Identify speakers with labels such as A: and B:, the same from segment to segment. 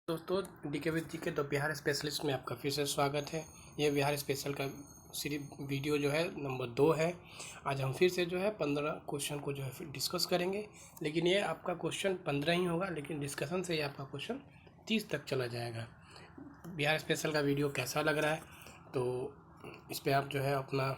A: दोस्तों DK with GK तो Bihar specialist में आपका फिर से स्वागत है। ये बिहार स्पेशल का वीडियो जो है नंबर 2 है। आज हम फिर से जो है 15 क्वेश्चन को जो है फिर डिस्कस करेंगे, लेकिन ये आपका क्वेश्चन 15 ही होगा, लेकिन डिस्कशन से ये आपका क्वेश्चन 30 तक चला जाएगा। बिहार स्पेशल का वीडियो कैसा लग रहा है तो इस पर आप जो है अपना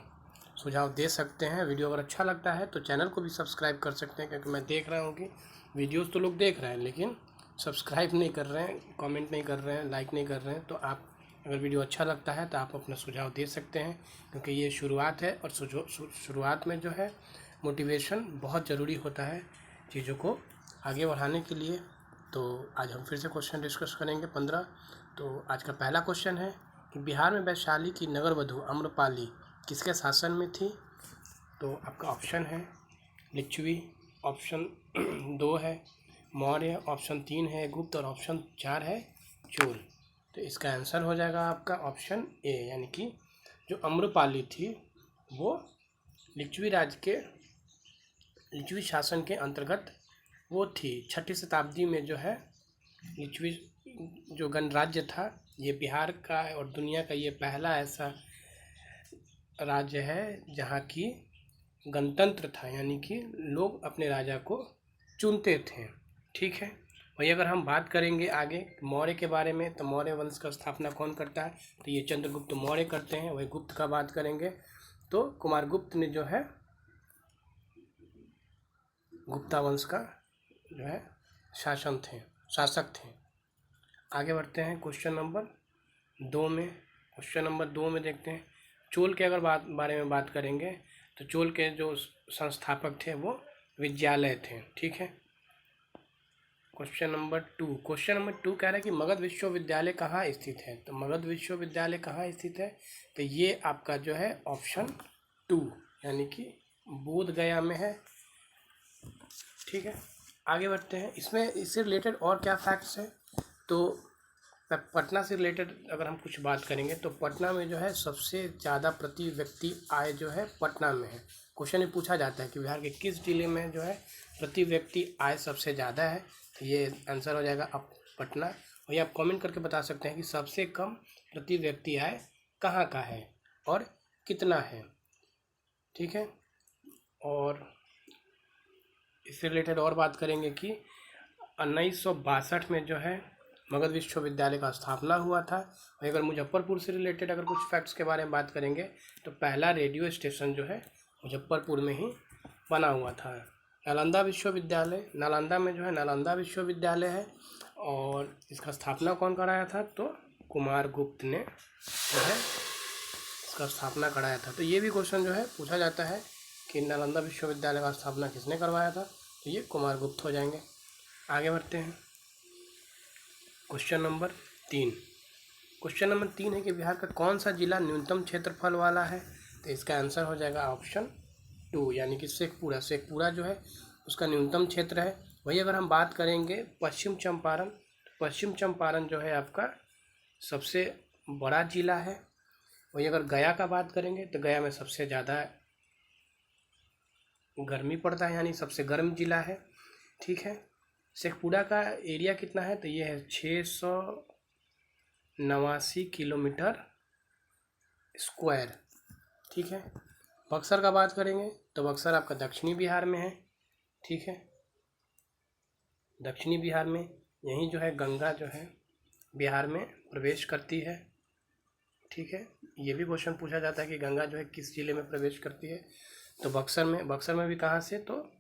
A: सुझाव दे सकते हैं। वीडियो अगर अच्छा लगता है तो चैनल को भी सब्सक्राइब कर सकते हैं, क्योंकि मैं देख रहा हूँ कि वीडियोज़ तो लोग देख रहे हैं लेकिन सब्सक्राइब नहीं कर रहे हैं, कमेंट नहीं कर रहे हैं, लाइक नहीं कर रहे हैं। तो आप अगर वीडियो अच्छा लगता है तो आप अपना सुझाव दे सकते हैं, क्योंकि ये शुरुआत है और शुरुआत में जो है मोटिवेशन बहुत ज़रूरी होता है चीज़ों को आगे बढ़ाने के लिए। तो आज हम फिर से क्वेश्चन डिस्कस करेंगे 15। तो आज का पहला क्वेश्चन है कि बिहार में वैशाली की नगर वधु आम्रपाली किसके शासन में थी। तो आपका ऑप्शन है लिच्छवी, ऑप्शन 2 है मौर्य, ऑप्शन 3 है गुप्त और ऑप्शन 4 है चोल। तो इसका आंसर हो जाएगा आपका ऑप्शन ए, यानी कि जो आम्रपाली थी वो लिच्छवी शासन के अंतर्गत वो थी। 6वीं शताब्दी में जो है लिच्छवी जो गणराज्य था, ये बिहार का और दुनिया का ये पहला ऐसा राज्य है जहाँ की गणतंत्र था, यानी कि लोग अपने राजा को चुनते थे। ठीक है। वही अगर हम बात करेंगे आगे मौर्य के बारे में, तो मौर्य वंश का स्थापना कौन करता है, तो ये चंद्रगुप्त मौर्य करते हैं। वही गुप्त का बात करेंगे तो कुमारगुप्त ने जो है गुप्ता वंश का जो है शासक थे। आगे बढ़ते हैं क्वेश्चन नंबर 2 में। क्वेश्चन नंबर 2 में देखते हैं चोल के अगर बारे में बात करेंगे तो चोल के जो संस्थापक थे वो विद्यालय थे। ठीक है। क्वेश्चन नंबर 2 कह रहा है कि मगध विश्वविद्यालय कहाँ स्थित है। तो मगध विश्वविद्यालय कहाँ स्थित है, तो ये आपका जो है ऑप्शन 2 यानी कि बोध गया में है। ठीक है। आगे बढ़ते हैं, इससे रिलेटेड और क्या फैक्ट्स हैं। तो पटना से रिलेटेड अगर हम कुछ बात करेंगे तो पटना में जो है सबसे ज़्यादा प्रति व्यक्ति आय जो है पटना में है। क्वेश्चन में पूछा जाता है कि बिहार के किस जिले में जो है प्रति व्यक्ति आय सबसे ज़्यादा है, तो ये आंसर हो जाएगा अब पटना। और ये आप कमेंट करके बता सकते हैं कि सबसे कम प्रति व्यक्ति आय कहाँ का है और कितना है। ठीक है। और इससे रिलेटेड और बात करेंगे कि 1962 में जो है मगध विश्वविद्यालय का स्थापना हुआ था। और अगर मुजफ्फरपुर से रिलेटेड अगर कुछ फैक्ट्स के बारे में बात करेंगे तो पहला रेडियो स्टेशन जो है मुजफ्फरपुर में ही बना हुआ था। नालंदा में जो है नालंदा विश्वविद्यालय है, और इसका स्थापना कौन कराया था, तो कुमारगुप्त ने जो है इसका स्थापना कराया था। तो ये भी क्वेश्चन जो है पूछा जाता है कि नालंदा विश्वविद्यालय का स्थापना किसने करवाया था, तो ये कुमारगुप्त हो जाएंगे। आगे बढ़ते हैं क्वेश्चन नंबर 3 है कि बिहार का कौन सा जिला न्यूनतम क्षेत्रफल वाला है। तो इसका आंसर हो जाएगा ऑप्शन 2 यानी कि शेखपुरा जो है उसका न्यूनतम क्षेत्र है। वही अगर हम बात करेंगे पश्चिम चंपारण जो है आपका सबसे बड़ा जिला है। वही अगर गया का बात करेंगे तो गया में सबसे ज़्यादा गर्मी पड़ता है, यानी सबसे गर्म जिला है। ठीक है। शेखपुरा का एरिया कितना है, तो ये है 689 किलोमीटर स्क्वायर। ठीक है। बक्सर का बात करेंगे तो बक्सर आपका दक्षिणी बिहार में है। ठीक है। दक्षिणी बिहार में यहीं जो है गंगा जो है बिहार में प्रवेश करती है। ठीक है। ये भी क्वेश्चन पूछा जाता है कि गंगा जो है किस जिले में प्रवेश करती है, तो बक्सर में भी कहाँ से, तो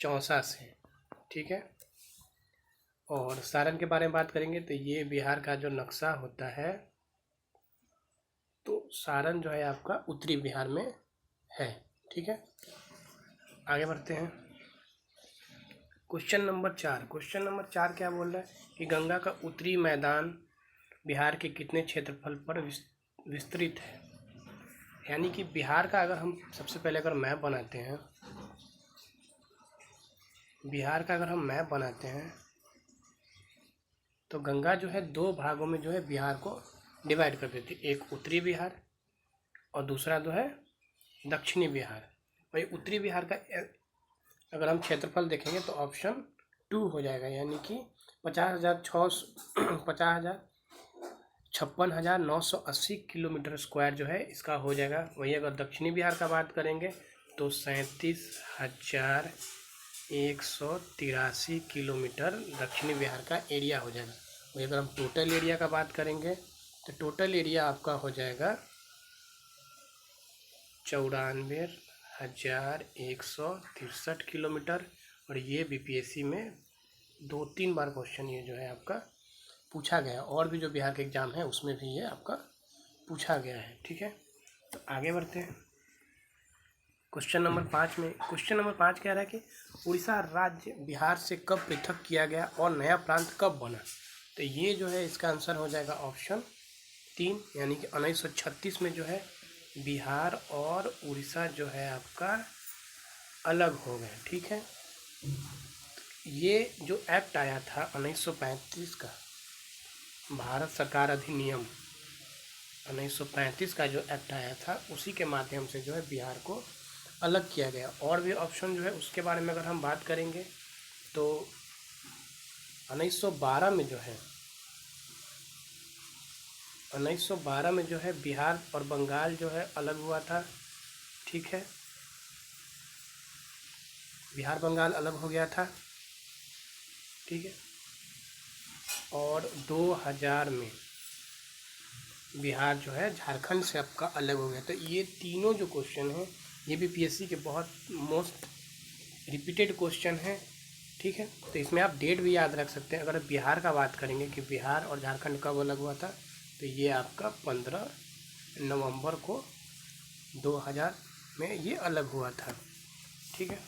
A: चौसा से। ठीक है। और सारण के बारे में बात करेंगे तो ये बिहार का जो नक्शा होता है, तो सारण जो है आपका उत्तरी बिहार में है। ठीक है। आगे बढ़ते हैं क्वेश्चन नंबर 4 क्या बोल रहा है कि गंगा का उत्तरी मैदान बिहार के कितने क्षेत्रफल पर विस्तृत है। यानी कि बिहार का अगर हम सबसे पहले अगर मैप बनाते हैं तो गंगा जो है 2 भागों में जो है बिहार को डिवाइड कर देती है, एक उत्तरी बिहार और दूसरा जो है दक्षिणी बिहार। वही उत्तरी बिहार का अगर हम क्षेत्रफल देखेंगे तो ऑप्शन 2 हो जाएगा, यानी कि 56,980 किलोमीटर स्क्वायर जो है इसका हो जाएगा। वही अगर दक्षिणी बिहार का बात करेंगे तो 37,183 किलोमीटर दक्षिणी बिहार का एरिया हो जाएगा। वही अगर हम टोटल एरिया का बात करेंगे तो टोटल एरिया आपका हो जाएगा 94,163 किलोमीटर। और ये बीपीएससी में 2-3 बार क्वेश्चन ये जो है आपका पूछा गया, और भी जो बिहार के एग्ज़ाम है उसमें भी ये आपका पूछा गया है। ठीक है, तो आगे बढ़ते हैं क्वेश्चन नंबर 5 में। क्वेश्चन नंबर 5 कह रहा है कि उड़ीसा राज्य बिहार से कब पृथक किया गया और नया प्रांत कब बना। तो ये जो है इसका आंसर हो जाएगा ऑप्शन 3, यानी कि 1936 में जो है बिहार और उड़ीसा जो है आपका अलग हो गए। ठीक है, ये जो एक्ट आया था 1935 का, भारत सरकार अधिनियम 1935 का जो एक्ट आया था उसी के माध्यम से जो है बिहार को अलग किया गया। और भी ऑप्शन जो है उसके बारे में अगर हम बात करेंगे तो 1912 में जो है बिहार और बंगाल जो है अलग हुआ था। ठीक है, बिहार बंगाल अलग हो गया था। ठीक है, और 2000 में बिहार जो है झारखंड से आपका अलग हो गया। तो ये तीनों जो क्वेश्चन हैं ये भी पीएससी के बहुत मोस्ट रिपीटेड क्वेश्चन हैं। ठीक है, तो इसमें आप डेट भी याद रख सकते हैं। अगर बिहार का बात करेंगे कि बिहार और झारखंड कब अलग हुआ था, तो ये आपका 15 नवंबर को 2000 में ये अलग हुआ था। ठीक है,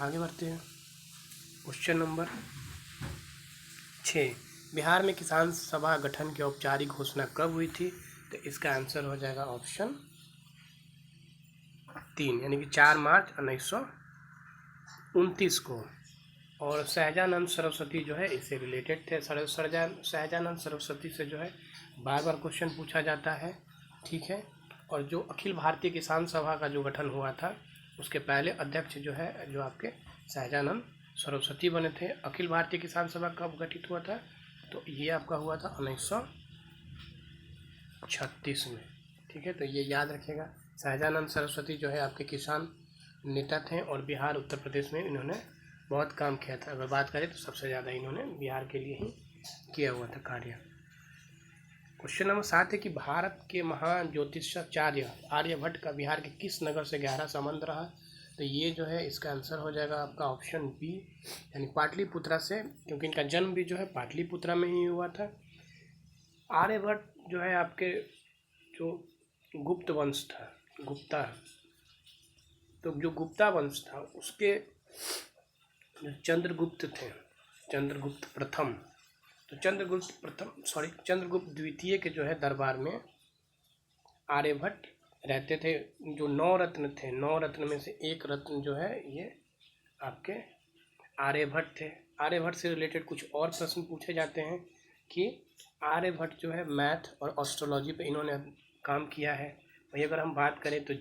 A: आगे बढ़ते हैं क्वेश्चन नंबर 6। बिहार में किसान सभा गठन की औपचारिक घोषणा कब हुई थी। तो इसका आंसर हो जाएगा ऑप्शन 3, यानी कि 4 मार्च 1929 को। और सहजानंद सरस्वती जो है इससे रिलेटेड थे। सहजानंद सरस्वती से जो है बार बार क्वेश्चन पूछा जाता है। ठीक है, और जो अखिल भारतीय किसान सभा का जो गठन हुआ था उसके पहले अध्यक्ष जो है जो आपके सहजानंद सरस्वती बने थे। अखिल भारतीय किसान सभा कब गठित हुआ था, तो ये आपका हुआ था 1936 में। ठीक है, तो ये याद रखिएगा। सहजानंद सरस्वती जो है आपके किसान नेता थे और बिहार उत्तर प्रदेश में इन्होंने बहुत काम किया था। अगर बात करें तो सबसे ज़्यादा इन्होंने बिहार के लिए ही किया हुआ था कार्य। क्वेश्चन नंबर 7 है कि भारत के महान ज्योतिषाचार्य आर्यभट्ट का बिहार के किस नगर से गहरा संबंध रहा। तो ये जो है इसका आंसर हो जाएगा आपका ऑप्शन बी, यानी पाटलिपुत्रा से, क्योंकि इनका जन्म भी जो है पाटलिपुत्रा में ही हुआ था। आर्यभट्ट जो है आपके जो गुप्त वंश था, गुप्ता, तो जो गुप्ता वंश था उसके जो चंद्रगुप्त थे, चंद्रगुप्त प्रथम, तो चंद्रगुप्त द्वितीय के जो है दरबार में आर्यभट्ट रहते थे। जो 9 रत्न थे, 9 रत्न में से एक रत्न जो है ये आपके आर्यभट्ट थे। आर्यभट्ट से रिलेटेड कुछ और प्रश्न पूछे जाते हैं कि आर्यभट्ट जो है मैथ और एस्ट्रोलॉजी पे इन्होंने काम किया है। वही अगर हम बात करें तो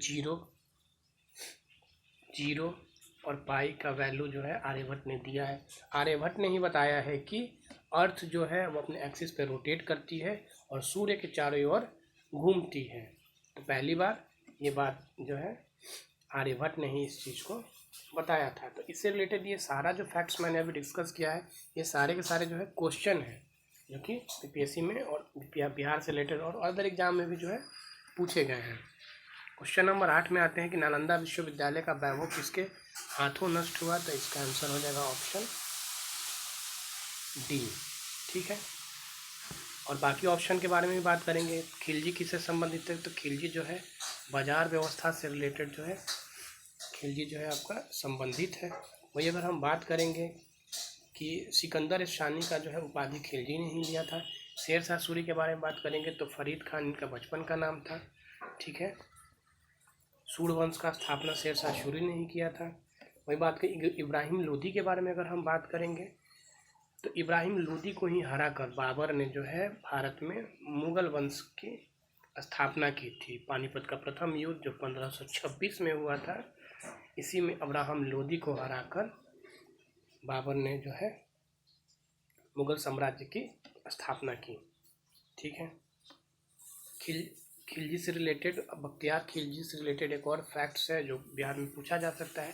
A: जीरो और पाई का वैल्यू जो है आर्यभट्ट ने दिया है। आर्यभट्ट ने ही बताया है कि अर्थ जो है वो अपने एक्सिस पे रोटेट करती है और सूर्य के चारों ओर घूमती है। तो पहली बार ये बात जो है आर्यभट्ट ने ही इस चीज़ को बताया था। तो इससे रिलेटेड ये सारा जो फैक्ट्स मैंने अभी डिस्कस किया है ये सारे के सारे जो है क्वेश्चन हैं जो कि पीपीएससी में और बिहार से रिलेटेड और अदर एग्जाम में भी जो है पूछे गए हैं। क्वेश्चन नंबर 8 में आते हैं कि नालंदा विश्वविद्यालय का वैभव किसके हाथों नष्ट हुआ। तो इसका आंसर हो जाएगा ऑप्शन डी। ठीक है, और बाकी ऑप्शन के बारे में भी बात करेंगे। खिलजी किससे संबंधित है, तो खिलजी जो है बाजार व्यवस्था से रिलेटेड जो है खिलजी जो है आपका संबंधित है। वही अगर हम बात करेंगे कि सिकंदर शानी का जो है उपाधि खिलजी ने ही लिया था। शेर शाह सूरी के बारे में बात करेंगे तो फरीद खान इनका बचपन का नाम था। ठीक है, सूर्यवंश का स्थापना शेर शाह सूरी ने ही किया था। वही बात करें इब्राहिम लोदी के बारे में अगर हम बात करेंगे तो इब्राहिम लोदी को ही हराकर बाबर ने जो है भारत में मुगल वंश की स्थापना की थी। पानीपत का प्रथम युद्ध जो 1526 में हुआ था, इसी में इब्राहिम लोदी को हराकर बाबर ने जो है मुगल साम्राज्य की स्थापना की। ठीक है। खिलजी से रिलेटेड, बख्तियार खिलजी से रिलेटेड एक और फैक्ट्स है जो बिहार में पूछा जा सकता है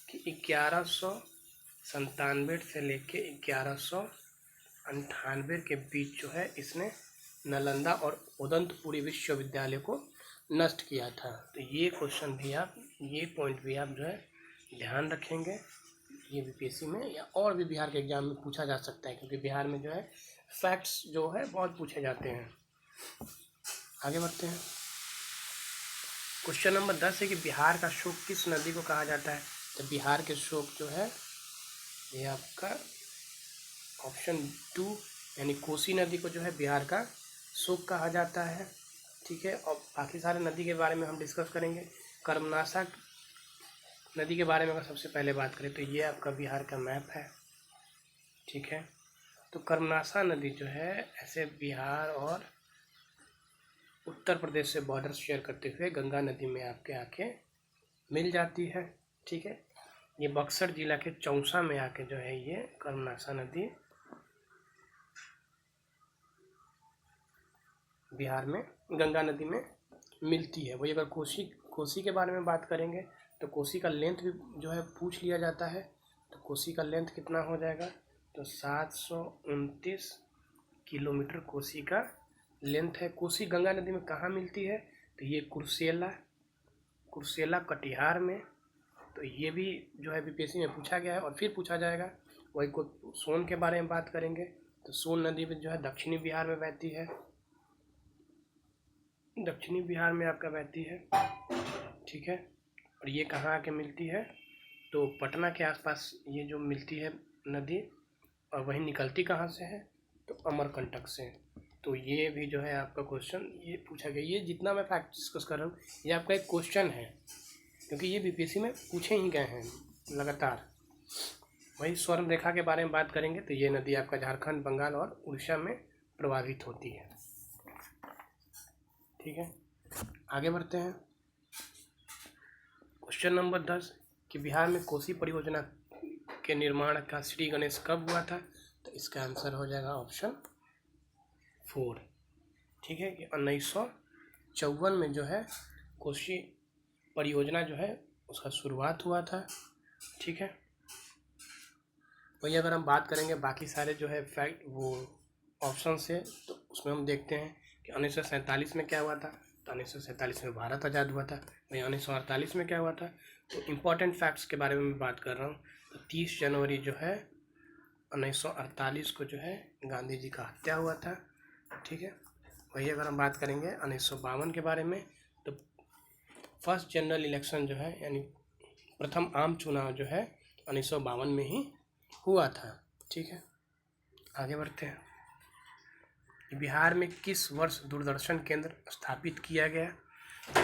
A: कि 1197 से लेके 1198 के बीच जो है इसने नालंदा और उदंतपुरी विश्वविद्यालय को नष्ट किया था। तो ये क्वेश्चन भी आप, ये पॉइंट भी आप जो है ध्यान रखेंगे। ये बीपीएससी में या और भी बिहार के एग्जाम में पूछा जा सकता है, क्योंकि बिहार में जो है फैक्ट्स जो है बहुत पूछे जाते हैं। आगे बढ़ते हैं। क्वेश्चन नंबर 10 है कि बिहार का शोक किस नदी को कहा जाता है। तो बिहार के शोक जो है ये आपका ऑप्शन 2 यानी कोसी नदी को जो है बिहार का शोक कहा जाता है। ठीक है। और बाकी सारे नदी के बारे में हम डिस्कस करेंगे। कर्मनाशा नदी के बारे में अगर सबसे पहले बात करें तो ये आपका बिहार का मैप है। ठीक है। तो कर्मनाशा नदी जो है ऐसे बिहार और उत्तर प्रदेश से बॉर्डर शेयर करते हुए गंगा नदी में आपके आके मिल जाती है। ठीक है। ये बक्सर जिला के चौसा में आके जो है ये कर्मनाशा नदी बिहार में गंगा नदी में मिलती है। वही अगर कोसी के बारे में बात करेंगे तो कोसी का लेंथ भी जो है पूछ लिया जाता है। तो कोसी का लेंथ कितना हो जाएगा, तो 729 किलोमीटर कोसी का लेंथ है। कोसी गंगा नदी में कहाँ मिलती है, तो ये कुर्सेला कटिहार में। तो ये भी जो है बीपीएससी में पूछा गया है और फिर पूछा जाएगा। वही को सोन के बारे में बात करेंगे तो सोन नदी में जो है दक्षिणी बिहार में बहती है, दक्षिणी बिहार में आपका बहती है। ठीक है। और ये कहाँ आके मिलती है, तो पटना के आसपास ये जो मिलती है नदी, और वहीं निकलती कहाँ से है, तो अमरकंटक से। तो ये भी जो है आपका क्वेश्चन ये पूछा गया। ये जितना मैं फैक्ट डिस्कस कर रहा हूँ ये आपका एक क्वेश्चन है, क्योंकि ये बीपीएससी में पूछे ही गए हैं लगातार। वही स्वर्ण रेखा के बारे में बात करेंगे तो ये नदी आपका झारखंड, बंगाल और उड़ीसा में प्रभावित होती है। ठीक है। आगे बढ़ते हैं। क्वेश्चन नंबर 10 कि बिहार में कोसी परियोजना के निर्माण का श्री गणेश कब हुआ था, तो इसका आंसर हो जाएगा ऑप्शन 4। ठीक है। कि 1954 में जो है कोसी परियोजना जो है उसका शुरुआत हुआ था। ठीक है। वही अगर हम बात करेंगे बाकी सारे जो है फैक्ट वो ऑप्शन से, तो उसमें हम देखते हैं कि 1947 में क्या हुआ था, तो 1947 में भारत आज़ाद हुआ था। वही 1948 में क्या हुआ था, तो इम्पोर्टेंट फैक्ट्स के बारे में मैं बात कर रहा हूँ। तो 30 जनवरी जो है 1948 को जो है गांधी जी का हत्या हुआ था। ठीक है। वही अगर हम बात करेंगे 1952 के बारे में, तो फर्स्ट जनरल इलेक्शन जो है यानी प्रथम आम चुनाव जो है 1952 में ही हुआ था। ठीक है। आगे बढ़ते हैं। बिहार में किस वर्ष दूरदर्शन केंद्र स्थापित किया गया,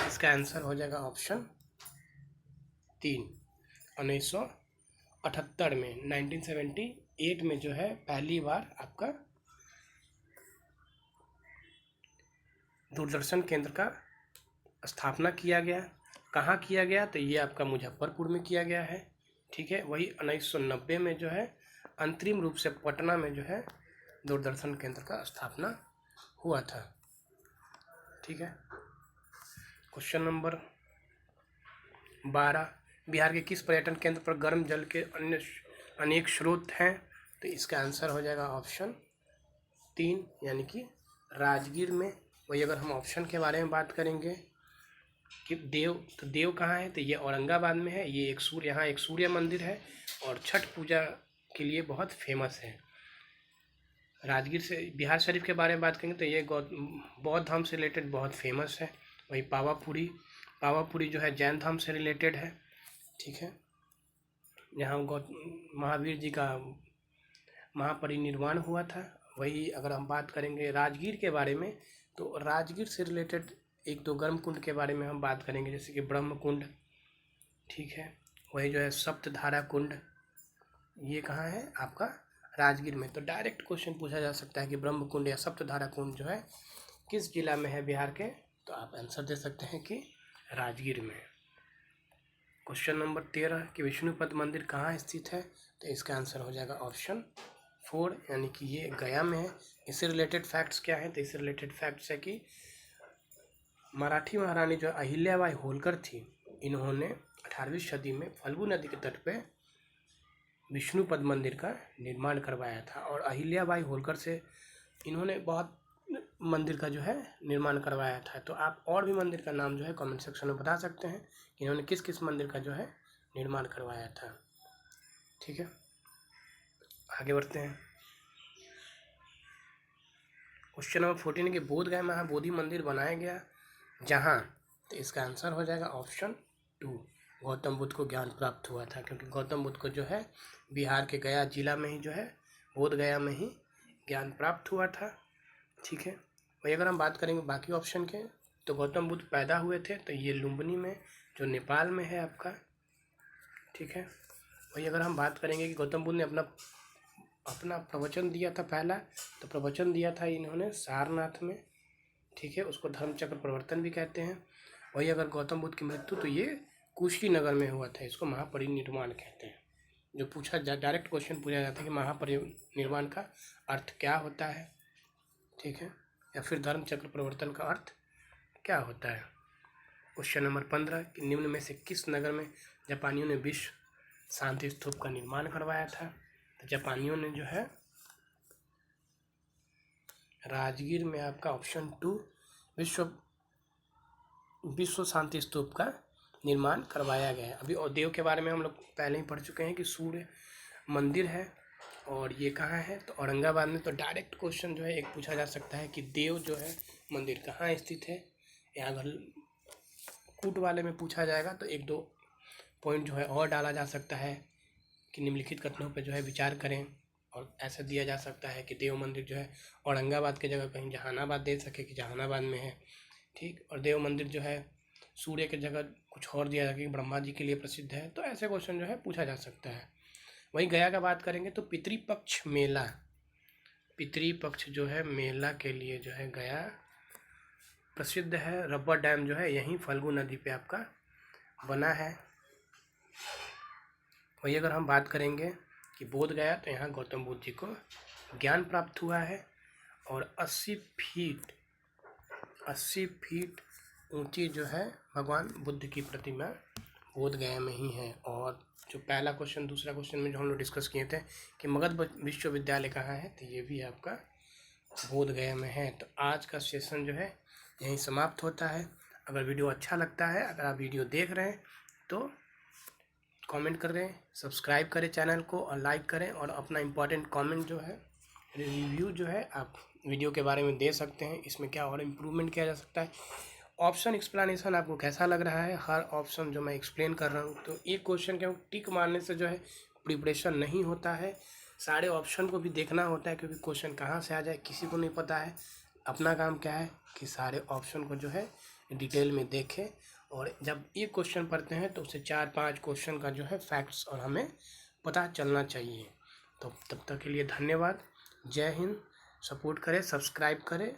A: इसका आंसर हो जाएगा ऑप्शन 3। 1978 में 1978 में जो है पहली बार आपका दूरदर्शन केंद्र का स्थापना किया गया। कहाँ किया गया, तो ये आपका मुजफ्फरपुर में किया गया है। ठीक है। वही 1990 में जो है अंतरिम रूप से पटना में जो है दूरदर्शन केंद्र का स्थापना हुआ था। ठीक है। क्वेश्चन नंबर 12 बिहार के किस पर्यटन केंद्र पर गर्म जल के अन्य अनेक स्रोत हैं, तो इसका आंसर हो जाएगा ऑप्शन 3 यानी कि राजगीर में। वही अगर हम ऑप्शन के बारे में बात करेंगे कि देव कहाँ है, तो ये औरंगाबाद में है। ये यहाँ एक सूर्य मंदिर है और छठ पूजा के लिए बहुत फेमस है। राजगीर से बिहार शरीफ के बारे में बात करेंगे तो ये बौद्ध धाम से रिलेटेड बहुत फेमस है। वही पावापुरी जो है जैन धाम से रिलेटेड है। ठीक है। यहाँ महावीर जी का महापरिनिर्वाण हुआ था। वही अगर हम बात करेंगे राजगीर के बारे में, तो राजगीर से रिलेटेड एक दो गर्म कुंड के बारे में हम बात करेंगे, जैसे कि ब्रह्म कुंड। ठीक है। वही जो है सप्तधारा कुंड, ये कहाँ है आपका राजगीर में। तो डायरेक्ट क्वेश्चन पूछा जा सकता है कि ब्रह्म कुंड या सप्तधारा कुंड जो है किस जिला में है बिहार के, तो आप आंसर दे सकते हैं कि राजगीर में। क्वेश्चन नंबर 13 कि विष्णुपद मंदिर कहाँ स्थित है, तो इसका आंसर हो जाएगा ऑप्शन 4 यानी कि ये गया में है। इससे रिलेटेड फैक्ट्स क्या हैं? तो इससे रिलेटेड फैक्ट्स है कि मराठी महारानी जो अहिल्याबाई होलकर थी, इन्होंने 18वीं सदी में फल्गु नदी के तट पे विष्णुपद मंदिर का निर्माण करवाया था। और अहिल्याबाई होलकर से इन्होंने बहुत मंदिर का जो है निर्माण करवाया था। तो आप और भी मंदिर का नाम जो है कमेंट सेक्शन में बता सकते हैं कि इन्होंने किस किस मंदिर का जो है निर्माण करवाया था। ठीक है, आगे बढ़ते हैं। क्वेश्चन नंबर 14 कि बोध गया में बोधि मंदिर बनाया गया जहाँ, तो इसका आंसर हो जाएगा ऑप्शन 2, गौतम बुद्ध को ज्ञान प्राप्त हुआ था। क्योंकि गौतम बुद्ध को जो है बिहार के गया जिला में ही जो है बोध गया में ही ज्ञान प्राप्त हुआ था। ठीक है, वही अगर हम बात करेंगे बाकी ऑप्शन के, तो गौतम बुद्ध पैदा हुए थे तो ये लुम्बिनी में जो नेपाल में है आपका। ठीक है, वही अगर हम बात करेंगे कि गौतम बुद्ध ने अपना प्रवचन दिया था पहला, तो प्रवचन दिया था इन्होंने सारनाथ में। ठीक है, उसको धर्मचक्र प्रवर्तन भी कहते हैं। वही अगर गौतम बुद्ध की मृत्यु तो ये कुशीनगर में हुआ था, इसको महापरिनिर्वाण कहते हैं। जो पूछा डायरेक्ट क्वेश्चन पूछा जाता है कि महापरिनिर्वाण का अर्थ क्या होता है। ठीक है, या फिर धर्मचक्र प्रवर्तन का अर्थ क्या होता है। क्वेश्चन नंबर 15 कि निम्न में से किस नगर में जापानियों ने विश्व शांति स्तूप का निर्माण करवाया था। तो जापानियों ने जो है राजगीर में आपका ऑप्शन 2 विश्व शांति स्तूप का निर्माण करवाया गया है। अभी और देव के बारे में हम लोग पहले ही पढ़ चुके हैं कि सूर्य मंदिर है और ये कहाँ है, तो औरंगाबाद में। तो डायरेक्ट क्वेश्चन जो है एक पूछा जा सकता है कि देव जो है मंदिर कहाँ स्थित है, या अगर कूट वाले में पूछा जाएगा तो 1-2 पॉइंट जो है और डाला जा सकता है कि निम्नलिखित कथनों पर जो है विचार करें। और ऐसा दिया जा सकता है कि देव मंदिर जो है औरंगाबाद की जगह कहीं जहानाबाद दे सके कि जहानाबाद में है। ठीक, और देव मंदिर जो है सूर्य की जगह कुछ और दिया जाए कि ब्रह्मा जी के लिए प्रसिद्ध है। तो ऐसे क्वेश्चन जो है पूछा जा सकता है। वहीं गया का बात करेंगे तो पितृपक्ष जो है मेला के लिए जो है गया प्रसिद्ध है। रब्बर डैम जो है यहीं फल्गु नदी पे आपका बना है। वही अगर हम बात करेंगे कि बोध गया, तो यहाँ गौतम बुद्ध जी को ज्ञान प्राप्त हुआ है। और 80 फीट ऊंची जो है भगवान बुद्ध की प्रतिमा बोध गया में ही है। और जो पहला क्वेश्चन दूसरा क्वेश्चन में जो हम लोग डिस्कस किए थे कि मगध विश्वविद्यालय कहाँ है, तो ये भी आपका बोध गया में है। तो आज का सेशन जो है यहीं समाप्त होता है। अगर वीडियो अच्छा लगता है, अगर आप वीडियो देख रहे हैं तो कमेंट करें, सब्सक्राइब करें चैनल को और लाइक करें। और अपना इम्पोर्टेंट कमेंट जो है, रिव्यू जो है आप वीडियो के बारे में दे सकते हैं, इसमें क्या और इम्प्रूवमेंट किया जा सकता है। ऑप्शन एक्सप्लेनेशन आपको कैसा लग रहा है, हर ऑप्शन जो मैं एक्सप्लेन कर रहा हूँ। तो एक क्वेश्चन के टिक मारने से जो है प्रिपरेशन नहीं होता है, सारे ऑप्शन को भी देखना होता है, क्योंकि क्वेश्चन कहाँ से आ जाए किसी को नहीं पता है। अपना काम क्या है कि सारे ऑप्शन को जो है डिटेल में देखें, और जब एक क्वेश्चन पढ़ते हैं तो उससे 4-5 क्वेश्चन का जो है फैक्ट्स और हमें पता चलना चाहिए। तो तब तक के लिए धन्यवाद। जय हिंद। सपोर्ट करें, सब्सक्राइब करें